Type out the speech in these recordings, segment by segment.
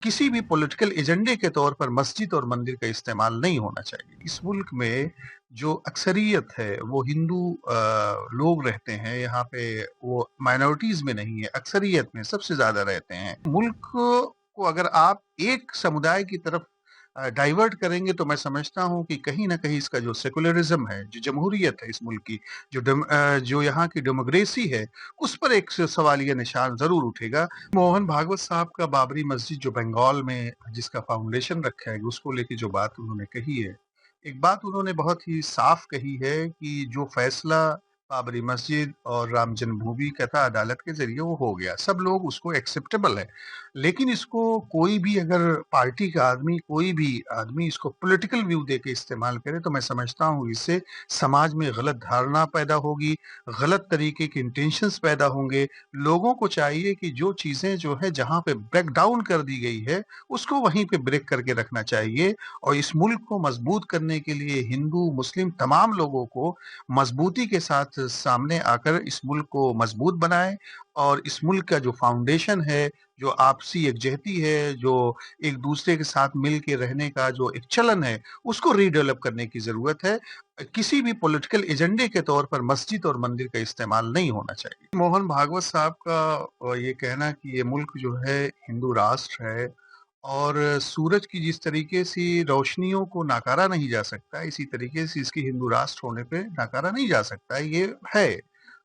किसी भी पॉलिटिकल एजेंडे के तौर पर मस्जिद और मंदिर का इस्तेमाल नहीं होना चाहिए। इस मुल्क में जो अक्सरियत है वो हिंदू लोग रहते हैं। यहाँ पे वो माइनॉरिटीज में नहीं है, अक्सरियत में सबसे ज्यादा रहते हैं। मुल्क को अगर आप एक समुदाय की तरफ डाइवर्ट करेंगे तो मैं समझता हूँ कि कहीं ना कहीं इसका जो सेकुलरिज्म है, जो जमहूरियत है इस मुल्क की, जो यहाँ की डेमोक्रेसी है, उस पर एक सवालिया निशान जरूर उठेगा। मोहन भागवत साहब का बाबरी मस्जिद जो बंगाल में जिसका फाउंडेशन रखा है, उसको लेके जो बात उन्होंने कही है, एक बात उन्होंने बहुत ही साफ कही है कि जो फैसला बाबरी मस्जिद और राम जन्मभूमि का था अदालत के जरिए, वो हो गया, सब लोग उसको एक्सेप्टेबल है। लेकिन इसको कोई भी अगर पार्टी का आदमी, कोई भी आदमी इसको पॉलिटिकल व्यू दे के इस्तेमाल करे तो मैं समझता हूँ इससे समाज में गलत धारणा पैदा होगी, गलत तरीके के इंटेंशंस पैदा होंगे। लोगों को चाहिए कि जो चीजें जो है जहां पे ब्रेक डाउन कर दी गई है, उसको वहीं पे ब्रेक करके रखना चाहिए। और इस मुल्क को मजबूत करने के लिए हिंदू मुस्लिम तमाम लोगों को मजबूती के साथ सामने आकर इस मुल्क को मजबूत बनाएं। और इस मुल्क का जो फाउंडेशन है, जो आपसी एकजहती है, जो एक दूसरे के साथ मिल के रहने का जो एक चलन है, उसको रीडेवलप करने की जरूरत है। किसी भी पॉलिटिकल एजेंडे के तौर पर मस्जिद और मंदिर का इस्तेमाल नहीं होना चाहिए। मोहन भागवत साहब का ये कहना कि ये मुल्क जो है हिंदू राष्ट्र है और सूरज की जिस तरीके से रोशनियों को नकारा नहीं जा सकता, इसी तरीके से इसकी हिंदू राष्ट्र होने पे नकारा नहीं जा सकता, ये है।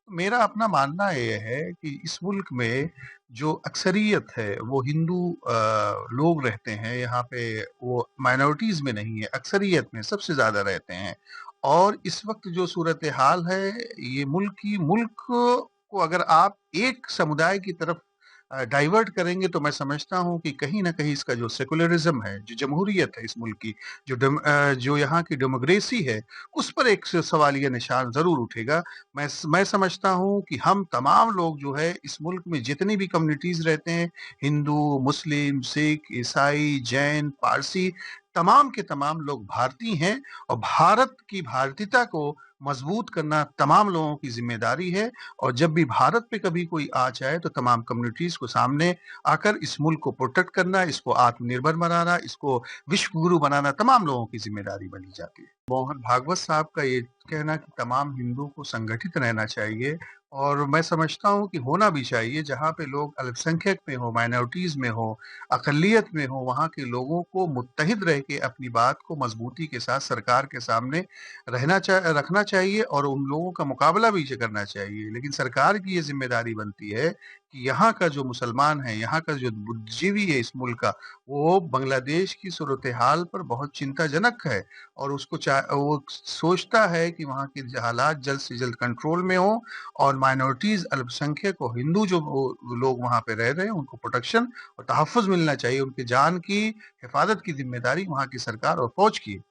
मेरा अपना मानना ये है कि इस मुल्क में जो अक्सरियत है वो हिंदू लोग रहते हैं। यहाँ पे वो माइनॉरिटीज में नहीं है, अक्सरियत में सबसे ज्यादा रहते हैं। और इस वक्त जो सूरत हाल है, ये मुल्क को अगर आप एक समुदाय की तरफ डाइवर्ट करेंगे तो मैं समझता हूँ कि कहीं ना कहीं इसका जो सेकुलरिज्म है, जो जमहूरियत है इस मुल्क की, जो यहाँ की डेमोक्रेसी है, उस पर एक सवालिया निशान जरूर उठेगा। मैं समझता हूँ कि हम तमाम लोग जो है इस मुल्क में जितनी भी कम्युनिटीज रहते हैं, हिंदू, मुस्लिम, सिख, ईसाई, जैन, पारसी, तमाम के तमाम लोग भारतीय हैं। और भारत की भारतीयता को मजबूत करना तमाम लोगों की जिम्मेदारी है। और जब भी भारत पे कभी कोई आ जाए तो तमाम कम्युनिटीज को सामने आकर इस मुल्क को प्रोटेक्ट करना, इसको आत्मनिर्भर बनाना, इसको विश्व गुरु बनाना तमाम लोगों की जिम्मेदारी बनी जाती है। मोहन भागवत साहब का ये कहना कि तमाम हिंदुओं को संगठित रहना चाहिए, और मैं समझता हूँ कि होना भी चाहिए। जहाँ पे लोग अल्पसंख्यक में हो, माइनॉरिटीज में हो, अकलियत में हो, वहाँ के लोगों को मुत्तहिद रह के अपनी बात को मजबूती के साथ सरकार के सामने रखना चाहिए और उन लोगों का मुकाबला भी करना चाहिए। लेकिन सरकार की ये जिम्मेदारी बनती है कि यहाँ का जो मुसलमान है, यहाँ का जो बुद्धिजीवी है इस मुल्क का, वो बांग्लादेश की सूरत हाल पर बहुत चिंताजनक है। और वो सोचता है कि वहाँ के हालात जल्द से जल्द कंट्रोल में हो, और माइनॉरिटीज, अल्पसंख्यक और हिंदू जो लोग वहाँ पे रह रहे हैं, उनको प्रोटेक्शन और तहफ़्फ़ुज़ मिलना चाहिए। उनकी जान की हिफाजत की जिम्मेदारी वहाँ की सरकार और फौज की है।